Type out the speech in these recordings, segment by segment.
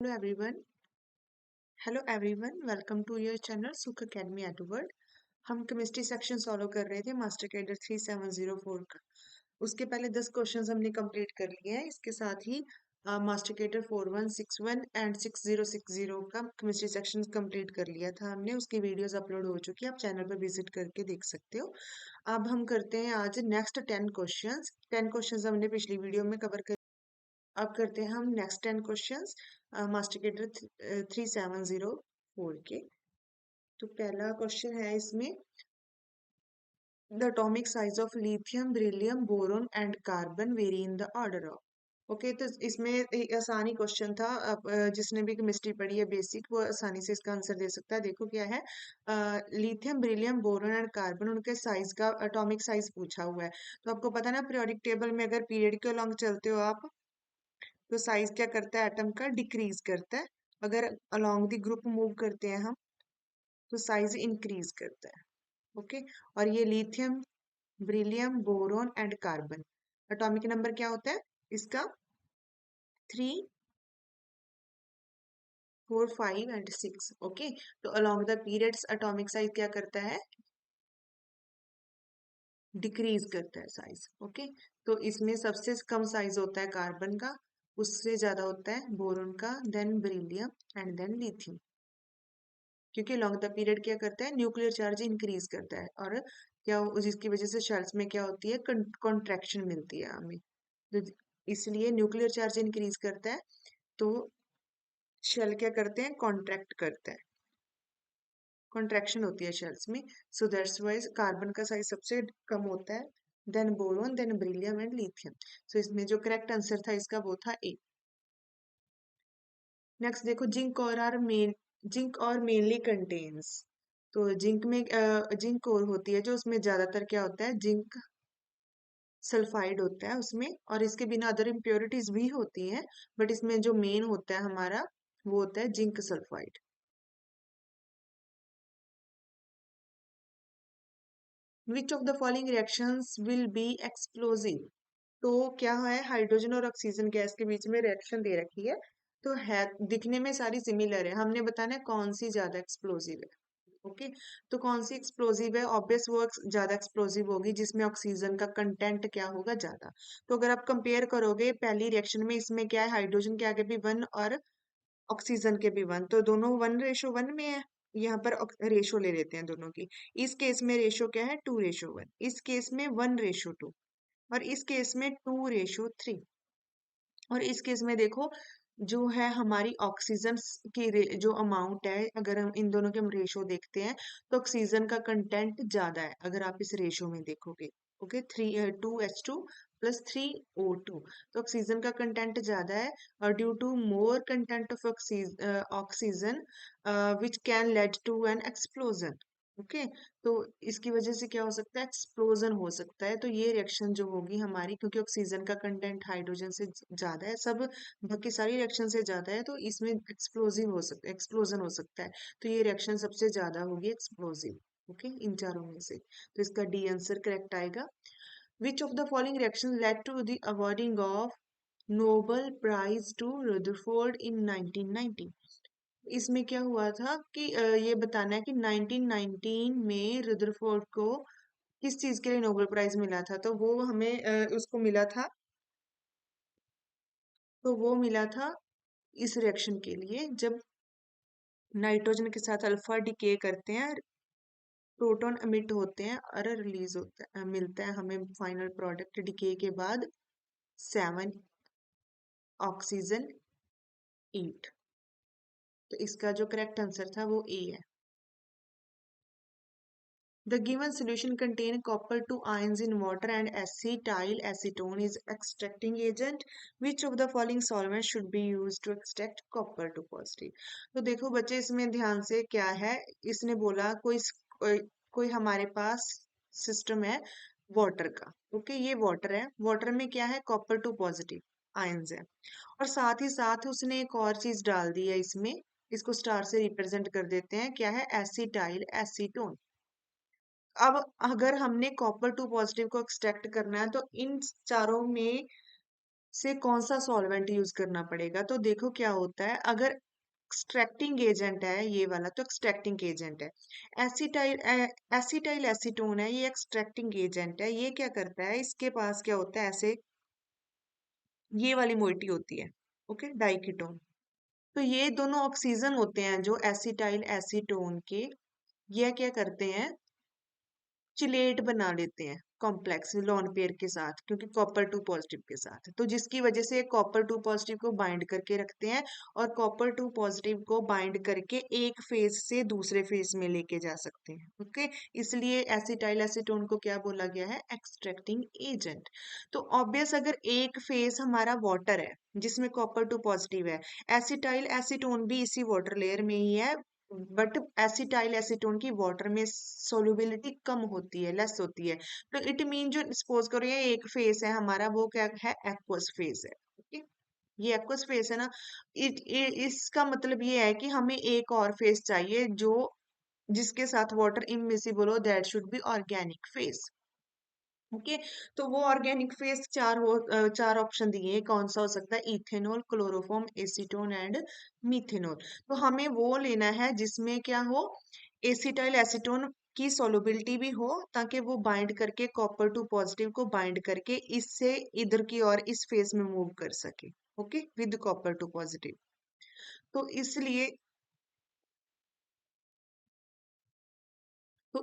Hello everyone. Hello everyone. Welcome to your channel Sukh Academy Edward. हम chemistry section solve कर रहे थे master cadre 3704 का। उसके पहले 10 क्वेश्चंस हमने कंप्लीट कर लिए हैं। इसके साथ ही मास्टर कैडर 4161 एंड 6060 का केमिस्ट्री सेक्शन कंप्लीट कर लिया था हमने। उसकी वीडियोस अपलोड हो चुकी है, आप चैनल पर विजिट करके देख सकते हो। अब हम करते हैं आज नेक्स्ट 10 क्वेश्चंस। 10 क्वेश्चंस हमने पिछली वीडियो में कवर कर। अब करते हैं हम नेक्स्ट 10 क्वेश्चंस मास्टर कैडर 3704 के। तो पहला क्वेश्चन है इसमें, the atomic size of lithium, beryllium, boron and carbon very in the order of. Okay, तो इसमें एक आसानी क्वेश्चन था। जिसने भी केमिस्ट्री पढ़ी है बेसिक, वो आसानी से इसका आंसर दे सकता है। देखो क्या है, lithium, beryllium, boron and carbon, उनके साइज का एटॉमिक साइज पूछा हुआ है। तो आपको पता है ना, पीरियोडिक टेबल में अगर पीरियड के अलॉन्ग चलते हो आप, तो साइज क्या करता है एटम का, डिक्रीज करता है। अगर अलोंग द ग्रुप मूव करते हैं हम, तो साइज इंक्रीज करता है। ओके, और ये lithium, beryllium, boron and carbon, atomic number क्या होता है इसका, 3, 4, 5 एंड 6। ओके, तो along the periods atomic size क्या करता है, डिक्रीज करता है साइज। ओके, तो इसमें सबसे कम साइज होता है कार्बन का, उससे ज्यादा होता है बोरोन का, then beryllium and then lithium. क्योंकि लॉन्ग द पीरियड क्या करता है, न्यूक्लियर चार्ज इंक्रीज करता है, और क्या जिसकी वजह से शेल्स में क्या होती है, कॉन्ट्रैक्शन मिलती है हमें। तो इसलिए न्यूक्लियर चार्ज इंक्रीज करता है, तो शेल क्या करते हैं, कॉन्ट्रैक्ट करता है, कॉन्ट्रैक्शन होती है शेल्स में। सो दैट्स वाइज कार्बन का साइज सबसे कम होता है, then boron, then beryllium and lithium. So इसमें जो करेक्ट आंसर था इसका वो था ए। नेक्स्ट देखो, जिंक और मेनली कंटेन्स। तो जिंक में जिंक और होती है जो, उसमें ज्यादातर क्या होता है, जिंक सल्फाइड होता है उसमें, और इसके बिना अदर इम्प्योरिटीज भी होती हैं, बट इसमें जो मेन होता है हमारा, वो होता है zinc sulphide. Which of the following reactions will be explosive. तो क्या है, हाइड्रोजन और ऑक्सीजन गैस के बीच में रिएक्शन दे रखी है, तो है दिखने में सारी सिमिलर है, हमने बताना है कौन सी ज्यादा एक्सप्लोजिव है। ओके, तो कौन सी एक्सप्लोजिव है, ऑब्वियस वो ज्यादा एक्सप्लोजिव होगी जिसमें ऑक्सीजन का कंटेंट क्या होगा, ज्यादा। तो अगर आप कंपेयर करोगे पहली रिएक्शन में, इसमें क्या है, हाइड्रोजन के आगे भी 1 और ऑक्सीजन के भी 1, तो दोनों 1:1 में है। यहाँ पर रेशो ले लेते हैं दोनों की। इस केस में रेशो क्या है, 2:1, इस केस में 1:2, और इस केस में 2:3। और इस केस में देखो, जो है हमारी ऑक्सीजन की जो अमाउंट है, अगर हम इन दोनों के हम रेशो देखते हैं, तो ऑक्सीजन का कंटेंट ज्यादा है अगर आप इस रेशो में देखोगे। ओके, 2H2 प्लस 3O2, तो ऑक्सीजन का कंटेंट ज्यादा है, और due to more content of oxygen which can lead to an explosion. Okay, तो इसकी वजह से क्या हो सकता है, एक्सप्लोजन हो सकता है। तो ये रिएक्शन जो होगी हमारी, क्योंकि ऑक्सीजन का कंटेंट हाइड्रोजन से ज्यादा है, सब बाकी सारी रिएक्शन से ज्यादा है, तो इसमें एक्सप्लोजिव हो सकता है, एक्सप्लोजन हो सकता है। तो ये रिएक्शन सबसे ज्यादा होगी एक्सप्लोजिव। ओके, इन चारों में से, तो इसका डी आंसर करेक्ट आएगा। Which of the following reaction led to the awarding of Nobel prize to Rutherford in 1990। इसमें क्या हुआ था कि ये बताना है कि 1919 में रदरफोर्ड को किस चीज के लिए नोबेल प्राइज मिला था। तो वो हमें उसको मिला था, तो वो मिला था इस रिएक्शन के लिए, जब नाइट्रोजन के साथ अल्फा डिके करते हैं, प्रोटॉन एमिट होते हैं और रिलीज होता है, मिलता है हमें फाइनल प्रोडक्ट डिके के बाद, 7 ऑक्सीजन 8। तो इसका जो करेक्ट आंसर था वो ए है। The given solution contain copper 2 ions in water and acetyl acetone is extracting agent. Which of the following solvents should be used to extract copper 2 positive? तो देखो बच्चे, इसमें ध्यान से क्या है, इसने बोला कोई कोई हमारे पास सिस्टम है वाटर का। ओके, ये वाटर है, वाटर में क्या है, कॉपर 2 पॉजिटिव आयंस है, और साथ ही साथ उसने एक और चीज डाल दी है इसमें, इसको स्टार से रिप्रेजेंट कर देते हैं, क्या है, एसिटाइल एसीटोन। अब अगर हमने कॉपर 2 पॉजिटिव को एक्सट्रैक्ट करना है, तो इन चारों में से कौन सा सॉल्वेंट यूज करना पड़ेगा। तो देखो क्या होता है, अगर एक्सट्रैक्टिंग एजेंट है ये वाला, तो एक्सट्रैक्टिंग एजेंट है। एसिटाइल एसिटाइल एसीटोन है, ये एक्सट्रैक्टिंग एजेंट है। ये क्या करता है, इसके पास क्या होता है, ऐसे ये वाली मोइटी होती है, ओके, डाइकीटोन। तो ये दोनों ऑक्सीजन होते हैं जो एसिटाइल एसीटोन के, ये क्या करते हैं, चिलेट बना लेते हैं कॉम्प्लेक्स लोन पेयर के साथ, क्योंकि कॉपर टू पॉजिटिव के साथ, तो जिसकी वजह से कॉपर टू पॉजिटिव को बाइंड करके रखते हैं, और कॉपर टू पॉजिटिव को बाइंड करके एक फेज से दूसरे फेज में लेके जा सकते हैं, ओके। इसलिए एसिटाइल एसीटोन को क्या बोला गया है, एक्सट्रैक्टिंग एजेंट। तो ऑब्वियस, अगर एक फेज हमारा वाटर है जिसमें कॉपर टू पॉजिटिव है, एसिटाइल एसीटोन भी इसी वाटर लेयर में ही है, बट एसिटाइल एसीटोन की वाटर में सोल्युबिलिटी कम होती है, लेस होती है। तो इट मीन, जो सपोज करो ये एक फेस है हमारा, वो क्या है, एक्वस फेस है, ओके। ये एक्वस फेस है ना, इसका मतलब ये है कि हमें एक और फेस चाहिए जो जिसके साथ वाटर इमिसिबल हो, that should be organic face, okay. तो वो ऑर्गेनिक फेस चार ऑप्शन दिए हैं, कौन सा हो सकता है, ethanol, chloroform, acetone and methanol. तो हमें वो लेना है जिसमें क्या हो, एसिटाइल एसीटोन की सॉल्युबिलिटी भी हो, ताकि वो बाइंड करके कॉपर टू पॉजिटिव को बाइंड करके इससे इधर की और इस फेस में मूव कर सके, okay, with copper two positive. तो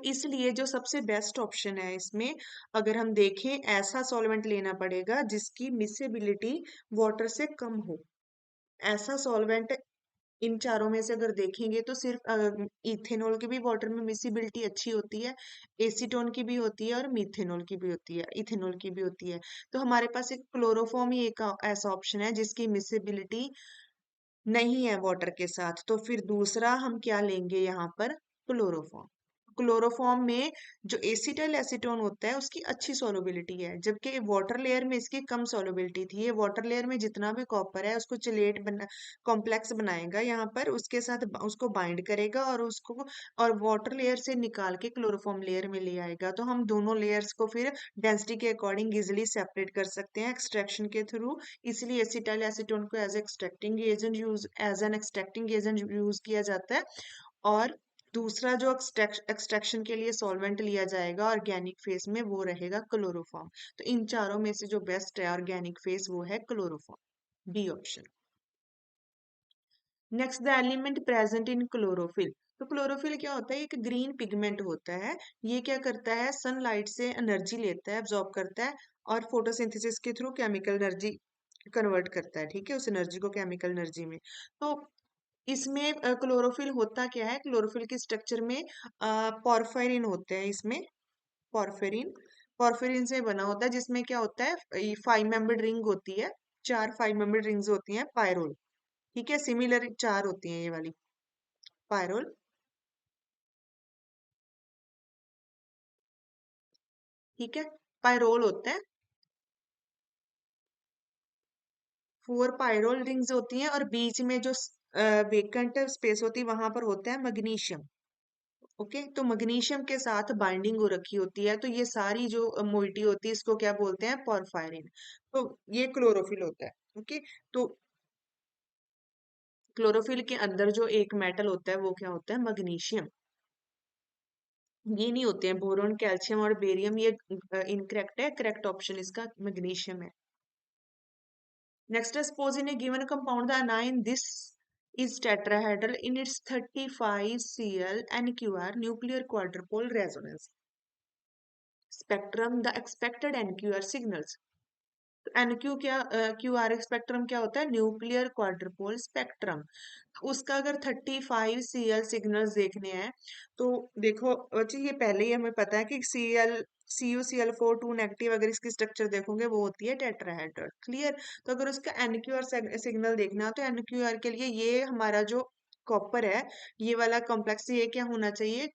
इसलिए जो सबसे बेस्ट ऑप्शन है इसमें, अगर हम देखें, ऐसा सॉल्वेंट लेना पड़ेगा जिसकी मिसेबिलिटी वाटर से कम हो। ऐसा सॉल्वेंट इन चारों में से अगर देखेंगे तो सिर्फ इथेनॉल की भी वाटर में मिसिबिलिटी अच्छी होती है, एसीटोन की भी होती है, और मीथेनॉल की भी होती है, इथेनॉल की भी होती है। तो हमारे पास एक क्लोरोफॉर्म ही एक ऐसा ऑप्शन है जिसकी मिसिबिलिटी नहीं है वाटर के साथ। तो फिर दूसरा हम क्या लेंगे यहाँ पर, क्लोरोफॉर्म। क्लोरोफॉर्म में जो एसिटाइल एसीटोन होता है उसकी अच्छी सोलोबिलिटी है, जबकि वाटर लेयर में इसकी कम सोलोबिलिटी थी। ये वाटर लेयर में जितना भी कॉपर है उसको चिलेट बना, कॉम्प्लेक्स बनाएगा यहाँ पर, उसके साथ उसको बाइंड करेगा और उसको, और वाटर लेयर से निकाल के क्लोरोफॉर्म लेयर में ले आएगा। तो हम दोनों लेयर्स को फिर डेंसिटी के अकॉर्डिंग इजिली सेपरेट कर सकते हैं एक्सट्रैक्शन के थ्रू। इसलिए एसिटाइल एसीटोन को as an extracting agent use किया जाता है। और दूसरा जो एक्सट्रैक्शन के लिए सॉल्वेंट लिया जाएगा ऑर्गेनिक फेस में, वो रहेगा क्लोरोफॉर्म। तो इन चारों में से जो बेस्ट है ऑर्गेनिक फेस, वो है chloroform, B option. Next, the element present in chlorophyll. तो क्लोरोफिल क्या होता है, एक ग्रीन पिगमेंट होता है। ये क्या करता है, सनलाइट से एनर्जी लेता है, एब्जॉर्ब करता है, और फोटोसिंथेसिस के थ्रू केमिकल एनर्जी कन्वर्ट करता है, ठीक है, उस एनर्जी को केमिकल एनर्जी में। तो इसमें क्लोरोफिल होता क्या है, क्लोरोफिल के स्ट्रक्चर में पॉर्फायरिन होते हैं इसमें, पॉर्फेरिन, पॉर्फेरिन से बना होता है, जिसमें क्या होता है, 5 मेंबर्ड रिंग होती है, 4 5 मेंबर्ड रिंग्स होती हैं, पायरोल, ठीक है, सिमिलर 4 होती हैं ये वाली, पायरोल, ठीक है, पायरोल होता है, 4 पायरोल रिंग्स होती हैं, और बीच में जो वेकेंट स्पेस होती है वहां पर होता है मैग्नीशियम, ओके। तो मैग्नीशियम के साथ बाइंडिंग हो रखी होती है, तो ये सारी जो मोइटी होती है इसको क्या बोलते हैं, पॉर्फायरिन। तो ये क्लोरोफिल होता है, ओके। तो क्लोरोफिल के अंदर जो एक मेटल होता है वो क्या होता है, मैग्नीशियम। ये नहीं होते हैं बोरोन, कैल्शियम और बेरियम, ये इनकरेक्ट है, करेक्ट ऑप्शन इसका मैग्नीशियम है। Next, suppose in A given compound the anion this is tetrahedral in its 35 Cl NQR nuclear quadrupole resonance spectrum, the expected NQR signals। NQ क्या, Q R spectrum क्या होता है, nuclear quadrupole spectrum. उसका अगर 35 Cl signals देखने हैं, तो देखो बच्चे, ये पहले ही हमें पता है कि CuCl4 2 नेगेटिव, अगर इसकी स्ट्रक्चर देखोगे वो होती है टेट्राहेड्रल, क्लियर। तो अगर उसका एनक्यूआर सिग्नल देखना है, तो एनक्यूआर के लिए ये हमारा जो कॉपर है, ये वाला कॉम्प्लेक्स, ये क्या होना चाहिए,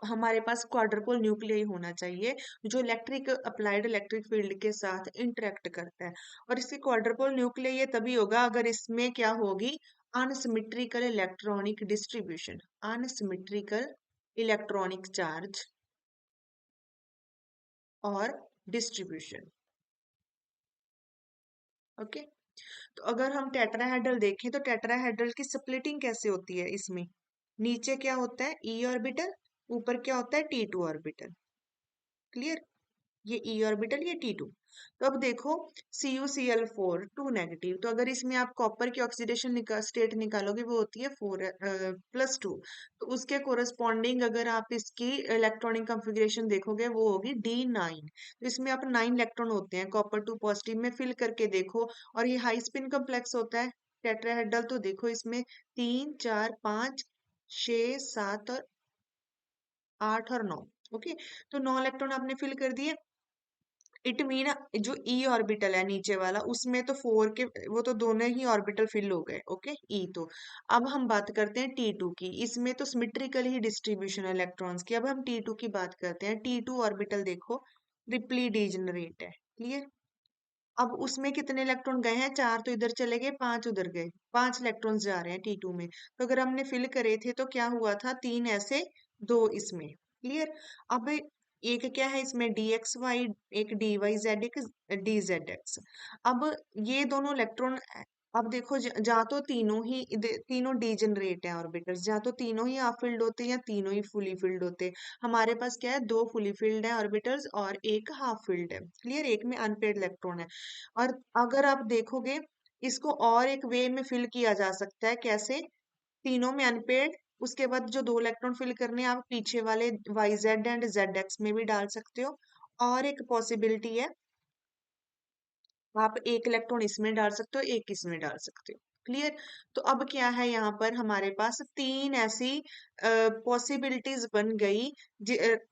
हमारे पास क्वाड्रुपल न्यूक्लियाई होना चाहिए, जो इलेक्ट्रिक अप्लाइड इलेक्ट्रिक फील्ड के साथ इंटरेक्ट करता है। और इसके क्वाड्रुपल न्यूक्लियाई ये तभी होगा अगर इसमें क्या होगी, unsymmetrical electronic distribution, unsymmetrical electronic charge और डिस्ट्रीब्यूशन, ओके। तो अगर हम टेट्राहेड्रल देखें तो टेट्राहेड्रल की स्प्लिटिंग कैसे होती है इसमें? नीचे क्या होता है? ई ऑर्बिटल, ऊपर क्या होता है? T to orbital. क्लियर? ये ई ऑर्बिटल, ये टी टू। तो अब देखो CuCl4 टू नेगेटिव, तो अगर इसमें आप कॉपर की ऑक्सीडेशन स्टेट निकालोगे वो होती है 4+2। तो उसके कोरस्पॉन्डिंग अगर आप इसकी इलेक्ट्रॉनिक कॉन्फ़िगरेशन देखोगे वो होगी D9। तो इसमें आप 9 इलेक्ट्रॉन होते हैं, कॉपर टू पॉजिटिव में फिल करके देखो। और ये हाई स्पिन कम्प्लेक्स होता है टेट्राहेड्रल, तो देखो इसमें 3 4 5 6 7 और 8 और 9। ओके। तो 9 इलेक्ट्रॉन आपने फिल कर दिए। इट मीन जो ई ऑर्बिटल है नीचे वाला उसमें तो 4 के, वो तो दोनों ही ऑर्बिटल फिल हो गए। ओके ई तो। अब हम बात करते हैं T2 की। इसमें तो सिमेट्रिकल ही डिस्ट्रीब्यूशन है इलेक्ट्रॉन्स की। अब हम T2 की बात करते हैं। T2 ऑर्बिटल देखो ट्रिपली डीजेनरेट है। क्लियर? अब उसमें कितने इलेक्ट्रॉन गए हैं? 4 तो इधर चले गए, 5 उधर गए। 5 इलेक्ट्रॉन जा रहे हैं T2 में। तो अगर हमने फिल करे थे तो क्या हुआ था? 3 ऐसे, 2 इसमें। क्लियर? अब एक क्या है इसमें? DXY, एक DYZ, एक DZX। अब ये दोनों इलेक्ट्रॉन, अब देखो जहाँ तो तीनों डीजनरेट है ऑर्बिटल्स, जहाँ तो तीनों ही हाफ फिल्ड होते हैं या तीनों ही फुली फिल्ड होते हैं। हमारे पास क्या है? 2 फुली फिल्ड है ऑर्बिटल्स और एक हाफ फिल्ड है। क्लियर? एक में अनपेड इलेक्ट्रॉन है। और अगर आप देखोगे इसको और एक वे में फिल किया जा सकता है। कैसे? तीनों में अनपेड, उसके बाद जो 2 इलेक्ट्रॉन फिल करने हैं आप पीछे वाले YZ एंड ZX में भी डाल सकते हो। और एक पॉसिबिलिटी है आप एक इलेक्ट्रॉन इसमें डाल सकते हो, एक इसमें डाल सकते हो। क्लियर? तो अब क्या है यहाँ पर हमारे पास 3 ऐसी पॉसिबिलिटीज बन गई।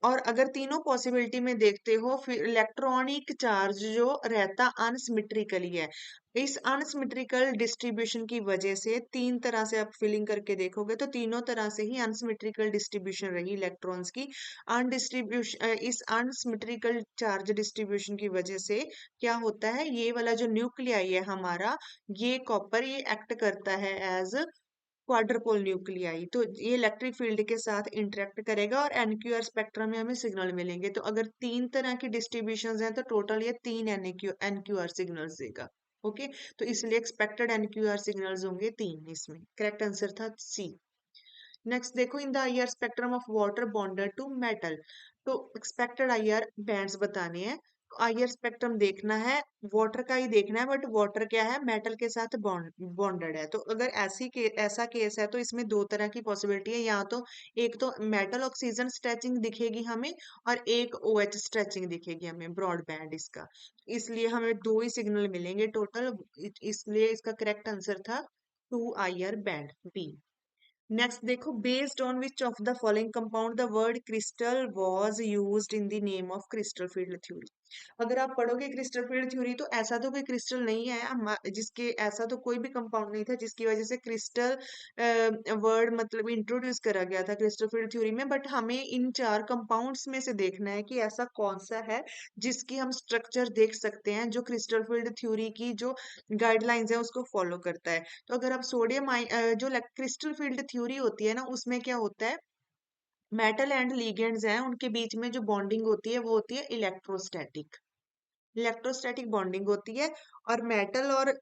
और अगर तीनों पॉसिबिलिटी में देखते हो फिर इलेक्ट्रॉनिक चार्ज जो रहता अनसिमेट्रिकली है। इस अनसिमेट्रिकल डिस्ट्रीब्यूशन की वजह से 3 तरह से आप फिलिंग करके देखोगे तो तीनों तरह से ही अनसिमेट्रिकल डिस्ट्रीब्यूशन रही इलेक्ट्रॉन्स की। इस अनसिमेट्रिकल चार्ज डिस्ट्रीब्यूशन की वजह से क्या होता है? ये वाला जो न्यूक्लियाई है हमारा, ये कॉपर ये एक्ट करता है एज क्वाड्रपोल न्यूक्लियाई। तो ये इलेक्ट्रिक फील्ड के साथ इंटरेक्ट करेगा और एनक्यूआर स्पेक्ट्रम में हमें सिग्नल मिलेंगे। तो अगर 3 तरह की डिस्ट्रीब्यूशन हैं तो टोटल ये 3 एनक्यूआर सिग्नल्स देगा। ओके। तो इसलिए एक्सपेक्टेड एनक्यूआर सिग्नल्स होंगे 3 इसमें। करेक्ट आंसर था सी। नेक्स्ट देखो in the IR spectrum of water bonded to metal. तो एक्सपेक्टेड आईआर बैंड्स बताने हैं। तो आईआर स्पेक्ट्रम देखना है, वाटर का ही देखना है, बट वाटर क्या है? मेटल के साथ बॉन्डेड है। तो अगर ऐसा केस है तो इसमें 2 तरह की पॉसिबिलिटी है। या तो एक तो मेटल ऑक्सीजन स्ट्रेचिंग दिखेगी हमें और एक OH स्ट्रेचिंग दिखेगी हमें, ब्रॉड बैंड इसका। इसलिए हमें 2 ही सिग्नल मिलेंगे टोटल। इसलिए इसका करेक्ट आंसर था 2 आईआर बैंड बी। नेक्स्ट देखो based on which of the following compound the word crystal was used in the name of crystal field theory. अगर आप पढ़ोगे क्रिस्टल फील्ड थ्योरी तो ऐसा तो कोई क्रिस्टल नहीं है जिसके, ऐसा तो कोई भी कंपाउंड नहीं था जिसकी वजह से क्रिस्टल वर्ड मतलब इंट्रोड्यूस करा गया था क्रिस्टल फील्ड थ्योरी में। बट हमें इन 4 कंपाउंड्स में से देखना है कि ऐसा कौन सा है जिसकी हम स्ट्रक्चर देख सकते हैं जो क्रिस्टल फील्ड थ्योरी की जो गाइडलाइंस है उसको फॉलो करता है। तो अगर आप जो क्रिस्टल फील्ड थ्योरी होती है ना उसमें क्या होता है? मेटल एंड लिगेंड्स हैं उनके बीच में जो बॉन्डिंग होती है वो होती है इलेक्ट्रोस्टैटिक। इलेक्ट्रोस्टैटिक बॉन्डिंग होती है। और मेटल और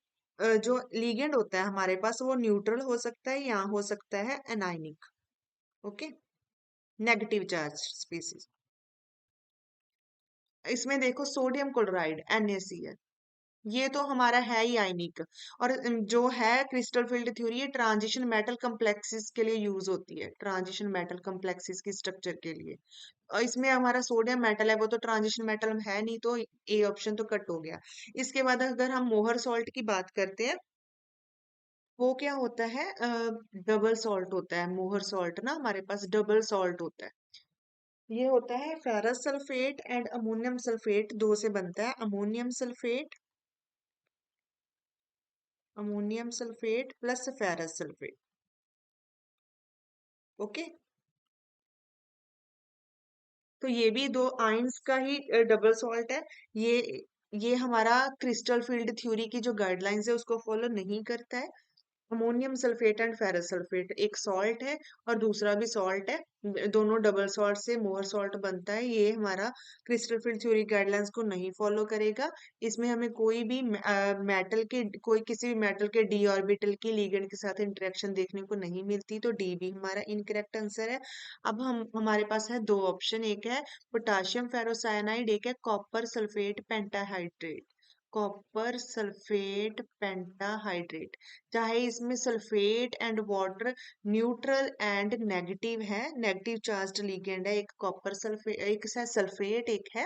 जो लिगेंड होता है हमारे पास वो न्यूट्रल हो सकता है या हो सकता है anionic. Okay. Negative charge species. इसमें देखो सोडियम क्लोराइड NaCl, ये तो हमारा है ही आयनिक। और जो है क्रिस्टल फील्ड थ्योरी ये ट्रांजिशन मेटल कम्प्लेक्सेस के लिए यूज होती है, ट्रांजिशन मेटल कम्प्लेक्सेस की स्ट्रक्चर के लिए। और इसमें हमारा सोडियम मेटल है वो तो ट्रांजिशन मेटल है नहीं, तो ए ऑप्शन तो कट हो गया। इसके बाद अगर हम मोहर सॉल्ट की बात करते हैं, वो क्या होता है? डबल सॉल्ट होता है मोहर सॉल्ट ना, हमारे पास डबल सॉल्ट होता है। ये होता है ferrous sulphate and ammonium sulphate, दो से बनता है। Ammonium sulphate plus ferrous sulphate. Okay. तो ये भी दो आयंस का ही डबल सॉल्ट है। ये ये हमारा क्रिस्टल फील्ड थ्योरी की जो गाइडलाइंस है उसको फॉलो नहीं करता है। Ammonium sulphate and ferrous sulphate एक सॉल्ट है और दूसरा भी सॉल्ट है, दोनों डबल सॉल्ट से मोर सॉल्ट बनता है। ये हमारा क्रिस्टल फील्ड थ्योरी गाइडलाइंस को नहीं फॉलो करेगा। इसमें हमें कोई भी मेटल के कोई किसी भी मेटल के डी ऑर्बिटल की लिगेंड के साथ इंटरेक्शन देखने को नहीं मिलती, तो डी भी हमारा इनकरेक्ट आंसर है। अब हम हमारे पास है दो ऑप्शन, एक है पोटाशियम फेरोसाइनाइड, एक है copper sulphate pentahydrate. Copper sulphate pentahydrate, चाहे इसमें sulphate and water neutral and negative है, नेगेटिव चार्ज्ड लिगेंड है, एक कॉपर सल्फेट, एक है सल्फेट, एक है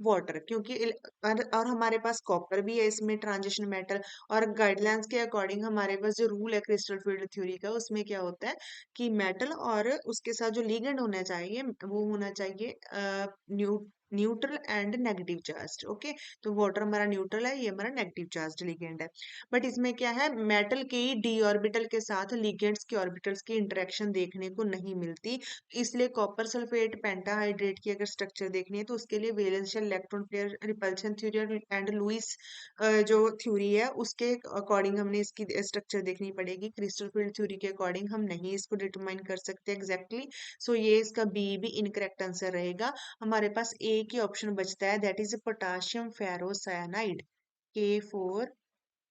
वाटर, क्योंकि और हमारे पास कॉपर भी है इसमें ट्रांजिशन मेटल। और गाइडलाइंस के अकॉर्डिंग हमारे पास जो रूल है क्रिस्टल फील्ड थ्योरी का, उसमें क्या होता है कि मेटल और उसके साथ जो लिगेंड होना चाहिए वो होना चाहिए neutral and negative charge. Okay, तो वाटर हमारा न्यूट्रल है, ये हमारा नेगेटिव चार्ज लिगेंड है। बट इसमें क्या है, मेटल के डी ऑर्बिटल के साथ लिगेंड्स के ऑर्बिटल्स की इंटरेक्शन देखने को नहीं मिलती, इसलिए कॉपर सल्फेट पेंटाहाइड्रेट की अगर स्ट्रक्चर देखनी है तो उसके लिए valence shell electron pair repulsion theory and Lewis जो थ्योरी है उसके अकॉर्डिंग हमने इसकी स्ट्रक्चर देखनी पड़ेगी। क्रिस्टल फील्ड थ्योरी के अकॉर्डिंग हम नहीं इसको डिटरमाइन कर सकते एग्जैक्टली। सो ये इसका बी भी इनकरेक्ट आंसर रहेगा। हमारे पास एक ही ऑप्शन बचता है, that is potassium ferrocyanide, K4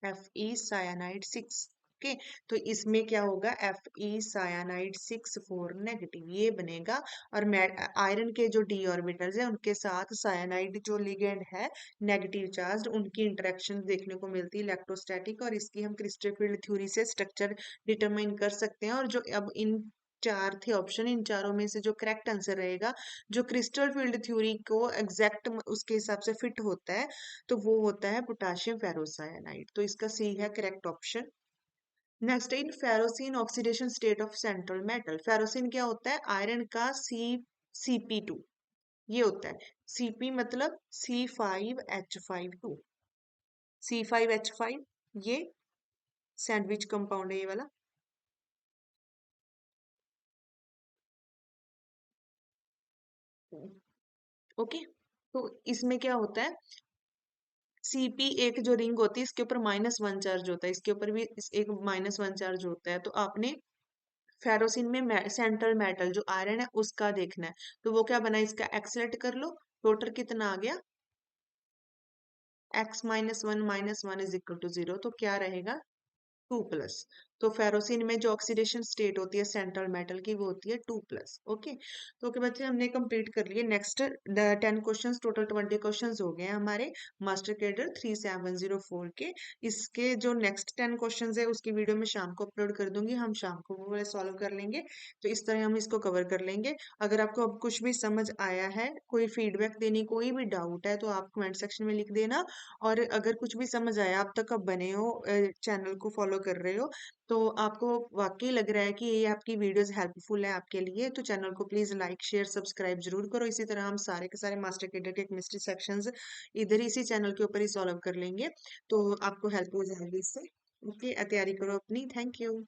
Fe cyanide 6। Okay, तो इसमें क्या होगा, Fe साइनाइड 6 4 नेगेटिव ये बनेगा। और आयरन के जो डी ऑर्बिटल्स है उनके साथ साइनाइड जो लिगेंड है नेगेटिव चार्ज, उनकी इंटरेक्शन देखने को मिलती है इलेक्ट्रोस्टैटिक, और इसकी हम क्रिस्टल फील्ड थ्योरी से स्ट्रक्चर डिटरमाइन कर सकते हैं। और जो अब इन चार थे ऑप्शन, इन चारों में से जो करेक्ट आंसर रहेगा, जो क्रिस्टल फील्ड थ्योरी को एग्जैक्ट उसके हिसाब से फिट होता है, तो वो होता है पोटाशियम फेरोसाइनाइड। तो इसका सी है correct option. Next in ferrocene oxidation state of central metal, ferrocene क्या होता है, आयरन का Cp2 ये होता है। Cp मतलब C5H5 2, C5H5 ये सैंडविच कंपाउंड है ये वाला। ओके, तो इसमें क्या होता है, Cp एक जो रिंग होती है इसके ऊपर -1 चार्ज होता है, इसके ऊपर भी एक -1 चार्ज होता है। तो आपने फेरोसिन में सेंट्रल मेटल जो आयरन है उसका देखना है, तो वो क्या बना, इसका एक्सलेट कर लो, टोटल कितना आ गया, x-1 इज इक्वल टू 0, तो क्या रहेगा 2+। तो फेरोसिन में जो ऑक्सीडेशन स्टेट होती है सेंट्रल मेटल की वो होती है 2+। ओके, तो ओके बच्चे हमने कंप्लीट कर लिए। नेक्स्ट 10 क्वेश्चंस, टोटल 20 क्वेश्चंस हो गए हैं हमारे मास्टर कैडर 3704 के। इसके जो नेक्स्ट 10 क्वेश्चंस है उसकी वीडियो मैं शाम को अपलोड कर दूंगी, हम शाम को वो वाले सॉल्व कर लेंगे। तो इस तरह हम इसको कवर कर लेंगे। अगर आपको अब कुछ भी समझ आया है, कोई फीडबैक देनी, कोई भी डाउट है, तो आप कमेंट सेक्शन में लिख देना। और अगर कुछ भी समझ आया, आप तक अब बने हो, चैनल को फॉलो कर रहे हो, तो आपको वाकई लग रहा है कि ये आपकी वीडियोस हेल्पफुल है आपके लिए, तो चैनल को प्लीज लाइक शेयर सब्सक्राइब जरूर करो। इसी तरह हम सारे के सारे मास्टर कैडर के केमिस्ट्री सेक्शंस इधर ही इसी चैनल के ऊपर ही सॉल्व कर लेंगे, तो आपको हेल्प हो जाएगी इससे। ओके, तैयारी करो अपनी। Thank you.